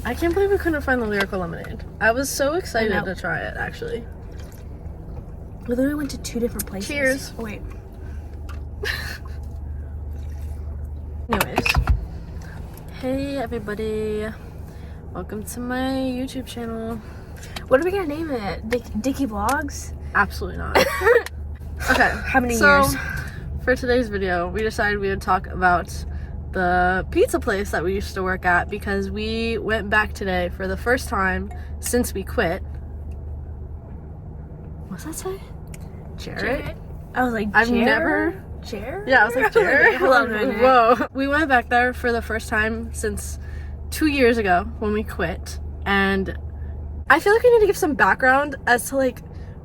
I can't believe we couldn't find the Lyrical Lemonade. I was so excited to try it, actually. We literally went to 2 different places. Cheers. Oh, wait. Anyways. Hey, everybody. Welcome to my YouTube channel. What are we gonna name it? Dickie Vlogs? Absolutely not. Okay. How many years? For today's video, we decided we would talk about the pizza place that we used to work at because we went back today for the first time since we quit. What's that say? Jared? I was like, I've Jared? never... Jared? Yeah, I was like, Jared? Hold on a minute. Whoa. We went back there for the first time since 2 years ago when we quit. And I feel like we need to give some background as to, like,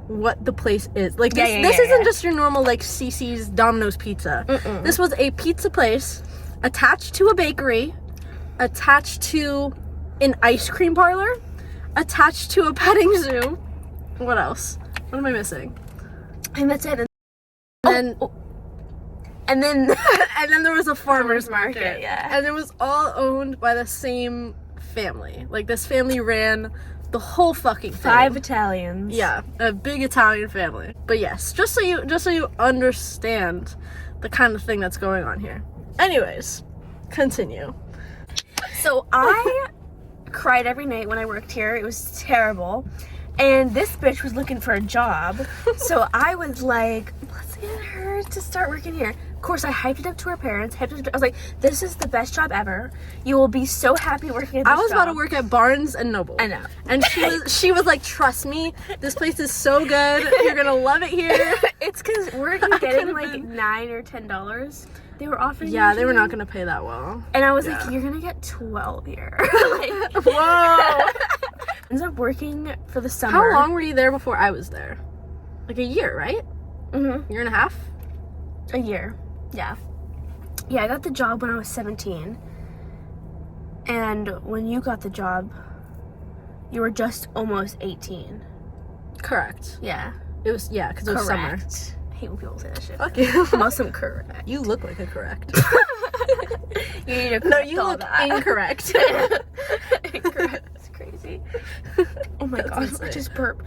what the place is. Like, this isn't just your normal, like, CC's Domino's Pizza. This was a pizza place attached to a bakery, attached to an ice cream parlor, attached to a petting zoo. What else? What am I missing? And that's it. And then and then there was a farmer's market. Yeah. And it was all owned by the same family. Like, this family ran the whole fucking thing. 5 Italians. Yeah, a big Italian family. But yes, just so you understand the kind of thing that's going on here. Anyways, continue. So I cried every night when I worked here. It was terrible. And this bitch was looking for a job. So I was like, let's get her to start working here. Of course, I hyped it up to her parents. I was like, this is the best job ever. You will be so happy working at this job. I was about to work at Barnes and Noble. I know. And she was like, trust me, this place is so good. You're going to love it here. It's because we're getting like $9 or $10. They were offering. Yeah, they were not going to pay that well. And I was like, you're going to get 12 here. Like, whoa. Ends up working for the summer. How long were you there before I was there? Like a year, right? Mm-hmm. Year and a half? A year. Yeah. Yeah, I got the job when I was 17. And when you got the job, you were just almost 18. Correct. Yeah. It was, yeah, because it was summer. I hate when people say that shit. Fuck you. Muslim correct. You look like a correct. You need to correct No, you all look that. incorrect. Incorrect. It's crazy. Oh my god, I just burped.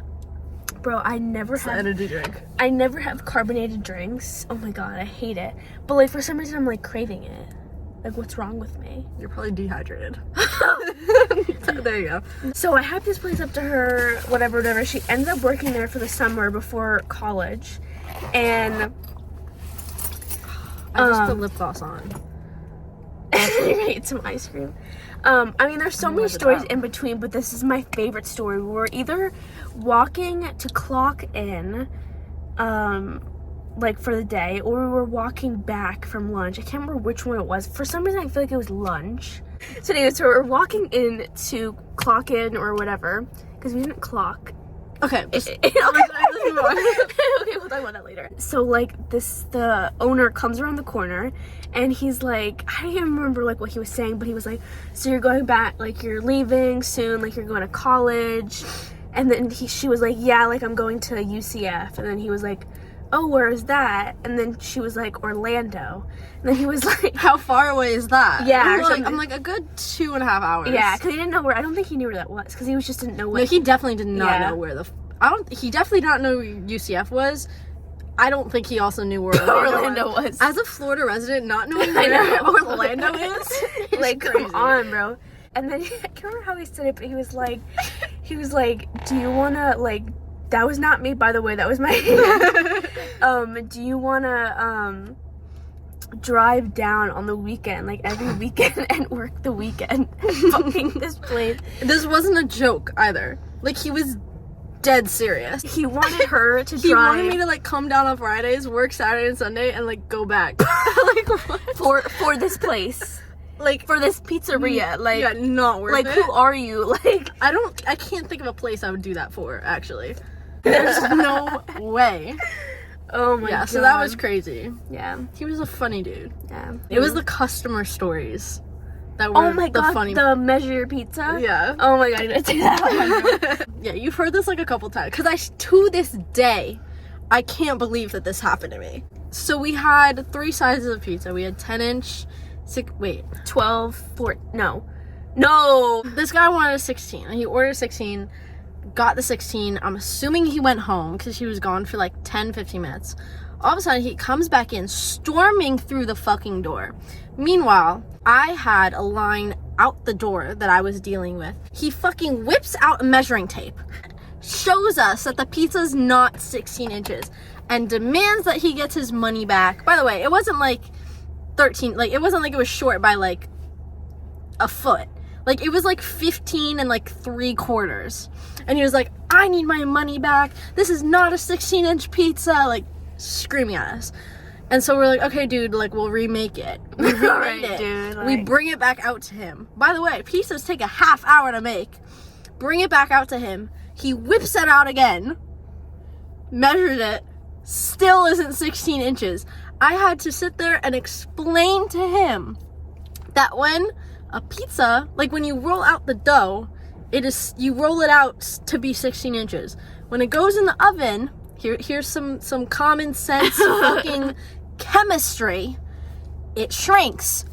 Bro, I never have energy drink. I never have carbonated drinks. Oh my god, I hate it. But like for some reason I'm like craving it. Like what's wrong with me? You're probably dehydrated. There you go. So I hyped this place up to her, whatever. She ends up working there for the summer before college. And I just put lip gloss on. you're gonna eat some ice cream. I mean, there's so many stories in between, but this is my favorite story. We were either walking to clock in, like for the day, or we were walking back from lunch. I can't remember which one it was. For some reason, I feel like it was lunch. So anyway, so we're walking in to clock in or whatever, because we didn't clock. Okay, let's move on. Okay, we'll talk about that later. So like the owner comes around the corner and he's like, I don't even remember like what he was saying, but he was like, so you're going back, like you're leaving soon, like you're going to college. And then she was like, yeah, like I'm going to UCF. And then he was like, oh, where is that? And then she was like, Orlando. And then he was like, how far away is that? Yeah, I'm like a good 2.5 hours. Yeah, because he didn't know where. I don't think he knew where that was, because he just didn't know what. No, he definitely did not know where he definitely did not know where UCF was. I don't think he also knew where Orlando was. As a Florida resident, not knowing where Orlando is like, crazy. Come on, bro. And then I can't remember how he said it, but he was like, do you wanna, like, that was not me, by the way, that was my hand. Do you wanna drive down on the weekend, like every weekend, and work the weekend fucking this place? This wasn't a joke either. Like, he was dead serious. He wanted her to he drive. wanted me to like come down on Fridays, work Saturday and Sunday, and like go back. Like, what? For this place. Like, for this pizzeria. Like, yeah, not worth it. Like, who are you? Like, I can't think of a place I would do that for, actually. There's no way. Oh my god. Yeah, so that was crazy. Yeah. He was a funny dude. Yeah. It was the customer stories that were funny. The measure your pizza? Yeah. Oh my god, I didn't say that. Yeah, you've heard this like a couple times. Because to this day, I can't believe that this happened to me. So we had 3 sizes of pizza. We had 10-inch, 12, 4, no. No. This guy wanted a 16. He ordered a 16, got the 16. I'm assuming he went home because he was gone for like 10, 15 minutes. All of a sudden, he comes back in, storming through the fucking door. Meanwhile, I had a line out the door that I was dealing with. He fucking whips out a measuring tape, shows us that the pizza's not 16 inches, and demands that he gets his money back. By the way, it wasn't like 13, like, it wasn't like it was short by like a foot. Like, it was like 15 and like 3/4. And he was like, I need my money back. This is not a 16-inch pizza. Like, screaming at us. And so we're like, okay, dude, like, we'll remake it. We remade Alright, it. dude, like... We bring it back out to him. By the way, pizzas take a half hour to make. Bring it back out to him. He whips it out again. Measured it. Still isn't 16 inches. I had to sit there and explain to him that when a pizza, like when you roll out the dough, you roll it out to be 16 inches. When it goes in the oven, here's some common sense fucking chemistry. It shrinks.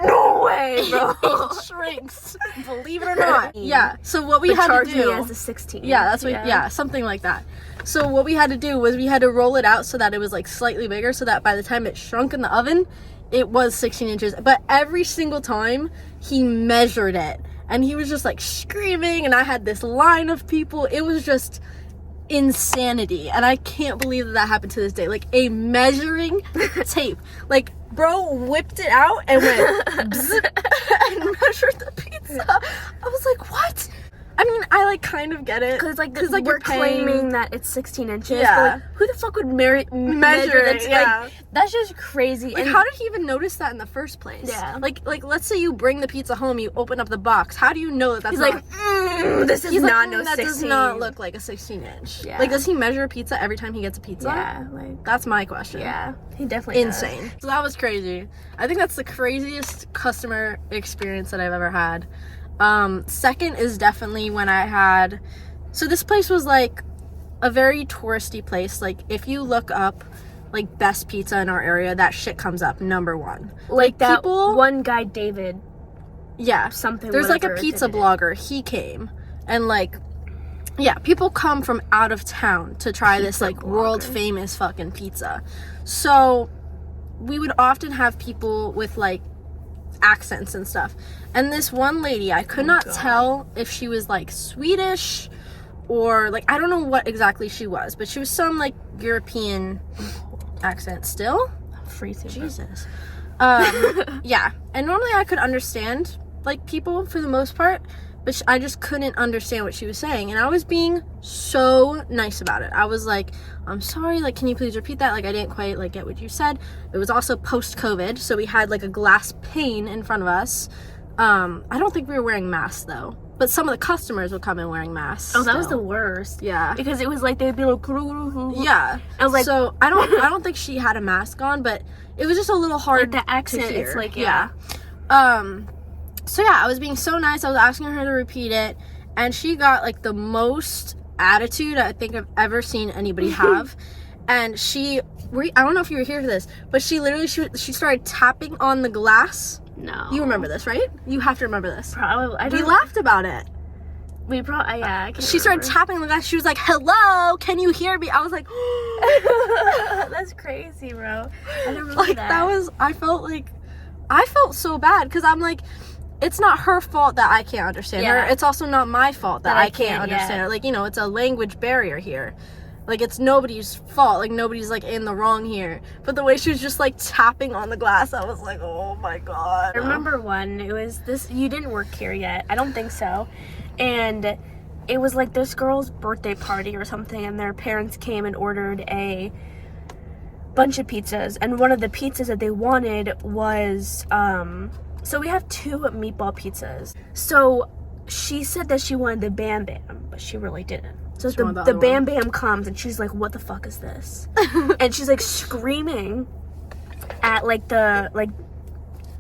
No way, bro. It shrinks. Believe it or not. Yeah. So what we had to do me as a 16. Yeah, that's what. Yeah, something like that. So what we had to do was we had to roll it out so that it was like slightly bigger, so that by the time it shrunk in the oven, it was 16 inches. But every single time he measured it, and he was just like screaming, and I had this line of people. It was just insanity, and I can't believe that happened to this day. Like, a measuring tape. Like, bro whipped it out and went bzz, and measured the pizza. I was like, what? I mean, I like kind of get it, because like we're we're claiming that it's 16 inches. Yeah. But, like, who the fuck would measure it? Yeah. Like, that's just crazy. Like, and how did he even notice that in the first place? Yeah. Like let's say you bring the pizza home, you open up the box. How do you know that that's he's not? like, this is He's not like, no that 16. does not look like a 16 inch. Yeah. Like, does he measure a pizza every time he gets a pizza? Yeah, like, That's my question. yeah, he definitely Insane. does. So that was crazy. I think that's the craziest customer experience that I've ever had. Second is definitely when I had, so this place was like a very touristy place. Like, if you look up like best pizza in our area, that shit comes up number one. Like that people, one guy, David. yeah, Something. there's like a whatever, pizza did it. blogger. He came, and like, yeah, people come from out of town to try this like world famous fucking pizza. So we would often have people with like accents and stuff. And this one lady, I could not tell if she was like Swedish or like, I don't know what exactly she was, but she was some like European accent still. Freezing. Jesus. Yeah. And normally I could understand like people for the most part, but I just couldn't understand what she was saying. And I was being so nice about it. I was like, I'm sorry, like, can you please repeat that? Like, I didn't quite like get what you said. It was also post-COVID, so we had like a glass pane in front of us. I don't think we were wearing masks though, but some of the customers would come in wearing masks. Oh, that was the worst. Yeah. Because it was like they'd be like, yeah. I was like, so I don't think she had a mask on, but it was just a little hard. like the accent. to hear. It's like yeah. So yeah, I was being so nice. I was asking her to repeat it, and she got like the most attitude I think I've ever seen anybody have. And I don't know if you were here for this, but she literally she started tapping on the glass. No. You remember this, right? You have to remember this. Probably. We laughed about it. We probably. Yeah. I can't She started remember. tapping on the glass. She was like, "Hello, can you hear me?" I was like, That's crazy, bro. I don't remember like that was. I felt so bad because I'm like, it's not her fault that I can't understand her. It's also not my fault that I can't understand her. Like, you know, it's a language barrier here. Like, it's nobody's fault. Like, nobody's, like, in the wrong here. But the way she was just, like, tapping on the glass, I was like, oh, my God. I remember one. It was this. You didn't work here yet. I don't think so. And it was, like, this girl's birthday party or something, and their parents came and ordered a bunch of pizzas. And one of the pizzas that they wanted was, so we have 2 meatball pizzas. So she said that she wanted the Bam Bam, but she really didn't. So the Bam Bam comes, and she's like, what the fuck is this? And she's like screaming at like the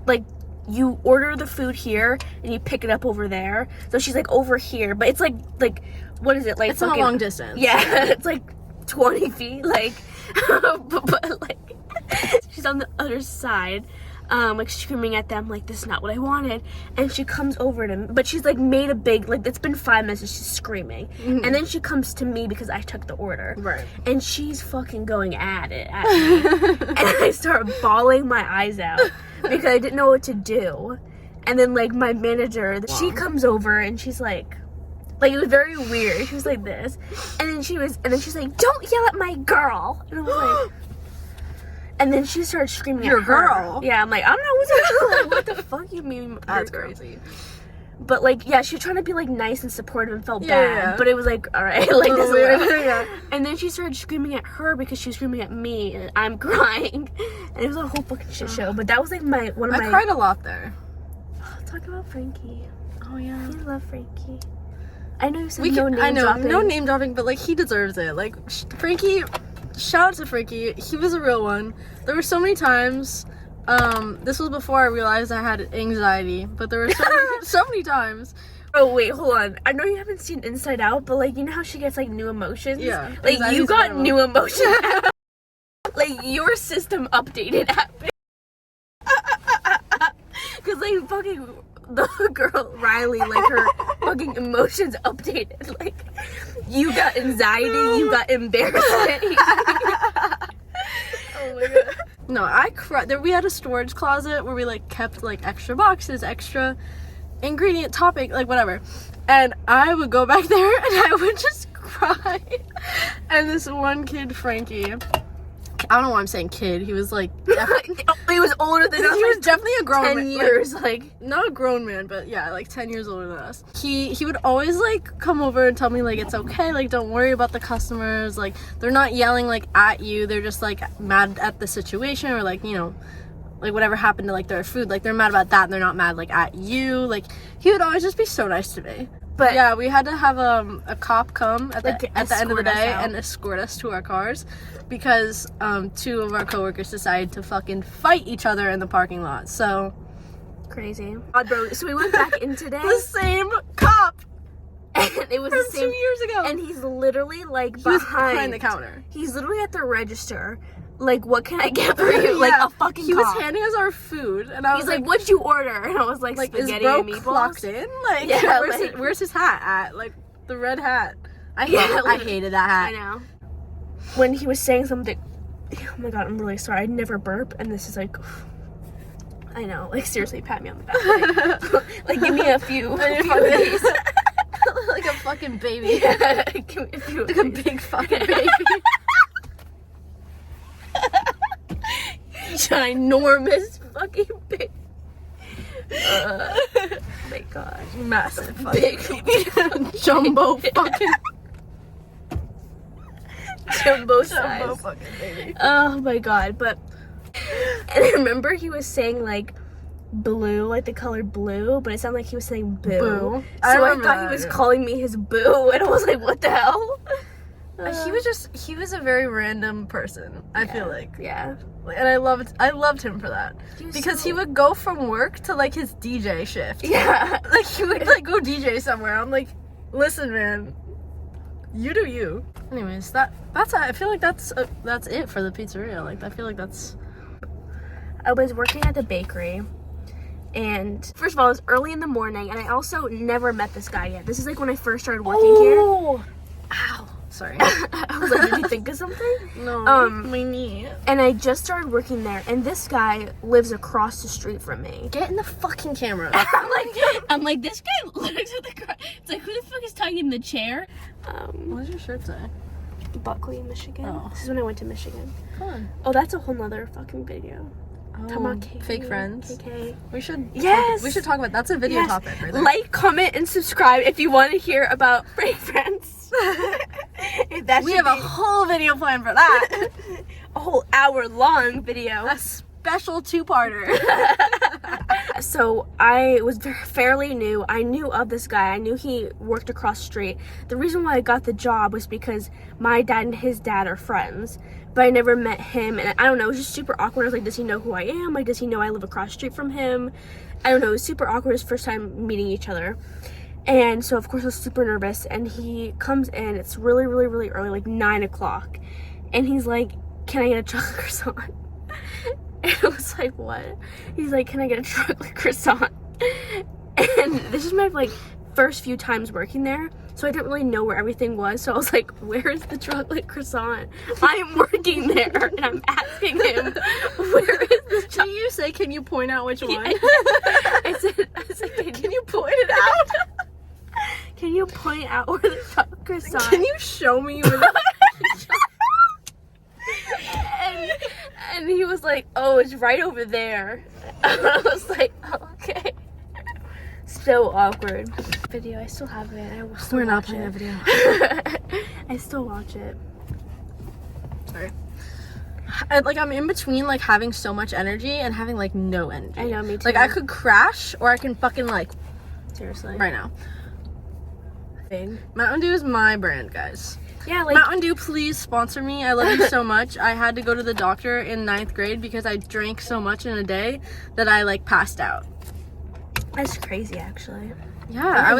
like you order the food here and you pick it up over there. So she's like over here, but it's like what is it, like it's fucking, a long distance. Yeah. It's like 20 feet, like but like she's on the other side like screaming at them like, this is not what I wanted. And she comes over to me, but she's like made a big, like, it's been 5 minutes and she's screaming. And then she comes to me because I took the order. Right. And she's fucking going at me. And I start bawling my eyes out because I didn't know what to do. And then like my manager, she comes over and she's like it was very weird. She was like this. And then she's like, don't yell at my girl. And I was like, and then she started screaming Your at her. girl? Yeah, I'm like, I don't know what's like, what the fuck you mean? That's crazy. But like, yeah, she was trying to be like nice and supportive and felt bad. Yeah. But it was like, all right, like this is weird. yeah. And then she started screaming at her because she was screaming at me, and I'm crying, and it was a whole fucking shit show. But that was like I cried a lot there. Talk about Frankie. Oh yeah. I love Frankie. I know you said no name dropping, but like he deserves it. Like Frankie, shout out to Frankie. He was a real one. There were so many times. This was before I realized I had anxiety, but there were so many times. Oh wait, hold on. I know you haven't seen Inside Out, but like you know how she gets like new emotions. Yeah. Like you got new emotions. Like your system updated at me. Cause like fucking the girl Riley, like her fucking emotions updated. Like you got anxiety, you got embarrassment. Oh my god. No, I cried. We had a storage closet where we like kept like extra boxes, extra ingredient topic, like whatever. And I would go back there and I would just cry. And this one kid, Frankie, I don't know why I'm saying kid. He was like he was older than us. He was definitely a grown 10 man. years, like not a grown man, but yeah, like 10 years older than us. He would always like come over and tell me like it's okay, like don't worry about the customers, like they're not yelling like at you, they're just like mad at the situation, or like, you know, like whatever happened to like their food, like they're mad about that and they're not mad like at you. Like he would always just be so nice to me. But yeah, we had to have a cop come at the end of the day and escort us to our cars because 2 of our coworkers decided to fucking fight each other in the parking lot. So crazy. God, bro. So we went back in today. The same cop. And it was from the same 2 years ago. And he's literally like behind the counter. He's literally at the register. Like, what can I get for you? Like a fucking He cop. was handing us our food, and I was like, "What'd you order?" And I was like spaghetti is bro and meatballs. Clocked in? Like, yeah, where's his hat at? Like the red hat. I hated that hat. I know. When he was saying something, oh my god, I'm really sorry. I never burp, and this is like, I know. Like seriously, pat me on the back. Like give me a few days. Like a fucking baby. Yeah, give me a few. Like a big fucking baby. Ginormous fucking big. Oh my god. Massive fucking big jumbo fucking jumbo size. Fucking baby. Oh my god. But and I remember he was saying like blue, like the color blue, but it sounded like he was saying boo. So I thought he was calling me his boo, and I was like, what the hell? He was a very random person, I feel like. Yeah. And I loved him for that. Because he would go from work to like his DJ shift. Yeah. Like he would like go DJ somewhere. I'm like, listen man, you do you. Anyways, that's I feel like that's it for the pizzeria. Like I feel like that's. I was working at the bakery. And first of all, it was early in the morning, and I also never met this guy yet. This is like when I first started working here. Ow. Sorry. I was like, did you think of something? No. My knee. And I just started working there, and this guy lives across the street from me. Get in the fucking camera. I'm like, this guy looks at the car. It's like, who the fuck is talking in the chair? What does your shirt say? Buckley, Michigan. Oh. This is when I went to Michigan. Fun. Oh, that's a whole nother fucking video. Oh, fake friends. KK. We should. Yes. We should talk about. That's a video topic. Right there. Like, comment, and subscribe if you want to hear about fake friends. We have a whole video plan for that. A whole hour-long video. A special 2-parter. So I was fairly new. I knew of this guy. I knew he worked across the street. The reason why I got the job was because my dad and his dad are friends, but I never met him, and I don't know, it was just super awkward. I was like, does he know who I am? Like, does he know I live across the street from him? I don't know, it was super awkward. It was first time meeting each other. And so of course I was super nervous, and he comes in, it's really, really, really early, like 9 o'clock, and he's like, can I get a chocolate croissant? And I was like, what? He's like, can I get a chocolate croissant? And this is my like first few times working there, so I didn't really know where everything was. So I was like, where's the chocolate croissant? I'm working there and I'm asking him, where is the chocolate? Did you say, can you point out which one? I said, can you point it out? Can you point out where the chocolate croissant? Can you show me where the and he was like, oh, it's right over there. I was like, oh, okay. So awkward. Video, I still have it. I will still We're not watch playing it. that video. I still watch it. Sorry. I'm in between like having so much energy and having like no energy. I know, me too. Like I could crash or I can fucking like Seriously. right now. Thing. Mountain Dew is my brand, guys. Yeah, like Mountain Dew, please sponsor me. I love you so much. I had to go to the doctor in 9th grade because I drank so much in a day that I like passed out. that's crazy, actually. Yeah, I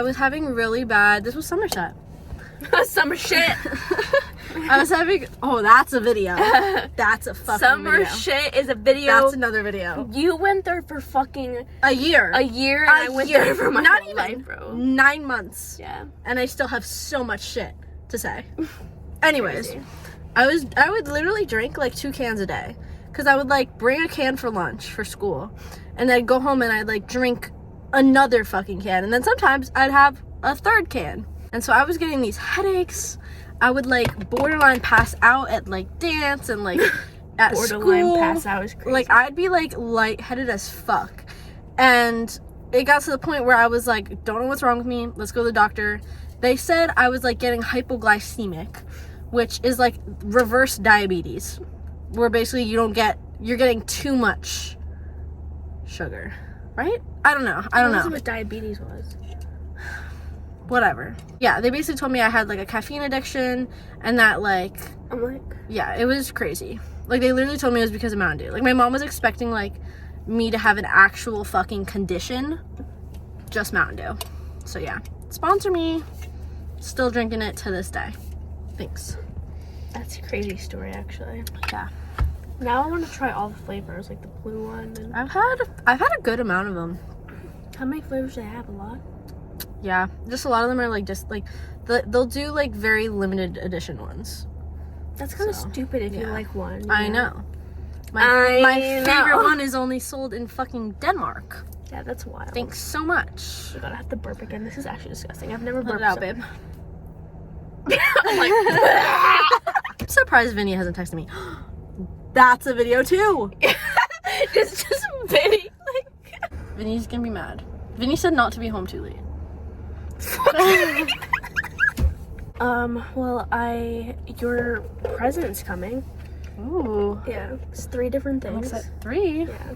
was having really bad. This was Somerset. Summer shit. I was having. Oh, that's a video. That's a fucking Summer video. shit is a video. That's another video. You went there for fucking A year. and I went there for my Not whole even life, bro. 9 months. Yeah. And I still have so much shit to say. Anyways, Crazy. I would literally drink like 2 cans a day because I would like bring a can for lunch for school, and I'd go home and I'd like drink another fucking can, and then sometimes I'd have a 3rd can. And so I was getting these headaches. I would like borderline pass out at like dance and like at Borderline school. pass out is crazy. Like I'd be like lightheaded as fuck. And it got to the point where I was like, don't know what's wrong with me. Let's go to the doctor. They said I was like getting hypoglycemic, which is like reverse diabetes, where basically you're getting too much sugar, right? I don't know. I don't know. What diabetes was. Whatever. Yeah, they basically told me I had like a caffeine addiction and that like, I'm like, yeah, it was crazy. Like they literally told me it was because of Mountain Dew. Like my mom was expecting like me to have an actual fucking condition, just Mountain Dew. So yeah, sponsor me. Still drinking it to this day. Thanks. that's a crazy story, actually. Yeah. Now I want to try all the flavors, like the blue one. And I've had a good amount of them. how many flavors do they have? A lot. Yeah, just a lot of them are like just like they'll do like very limited edition ones. That's kind of So, stupid if you yeah. like one. You I know. My I favorite know. one is only sold in fucking Denmark. Yeah, that's wild. Thanks so much. Oh my god, I have to burp again. This is actually disgusting. I've never Let burped it out, so- babe. I'm like, I'm surprised Vinny hasn't texted me. That's a video too. it's just Vinny. Like, Vinny's gonna be mad. Vinny said not to be home too late. well, your present's coming. Ooh. Yeah, it's 3 different I'm things. excited. 3? Yeah.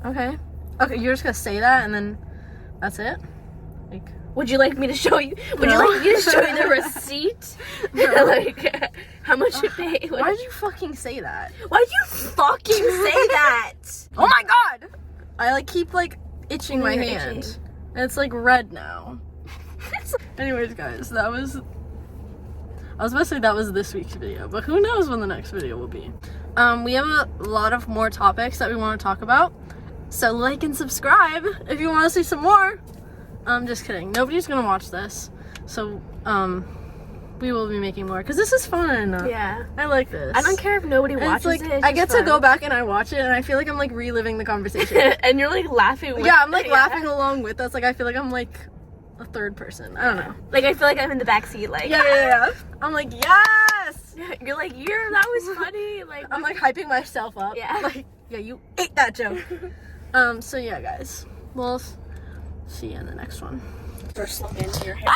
Okay. Okay, you're just gonna say that and then that's it? Like, Would you like me to show you? Would No. you like me to show you the receipt? No. Like, how much you pay? why did you fucking say that? Why'd you fucking say that? Oh my god! I like keep like itching my You're hand. itching. And it's like red now. Anyways, guys, I was about to say that was this week's video, but who knows when the next video will be. We have a lot of more topics that we want to talk about, so like and subscribe if you want to see some more. Just kidding. Nobody's gonna watch this, so we will be making more because this is fun. Yeah. I like this. I don't care if nobody And watches it's like it. I get to go back and I watch it, and I feel like I'm like reliving the conversation. and you're like laughing with Yeah, I'm like laughing along with us. Like I feel like I'm like a third person. I don't know. Like I feel like I'm in the backseat, like Yeah. I'm like, yes! You're like, that was funny. Like I'm like hyping myself up. Yeah. Like, yeah, you ate that joke. So yeah, guys. We'll see you in the next one. First look into your hair.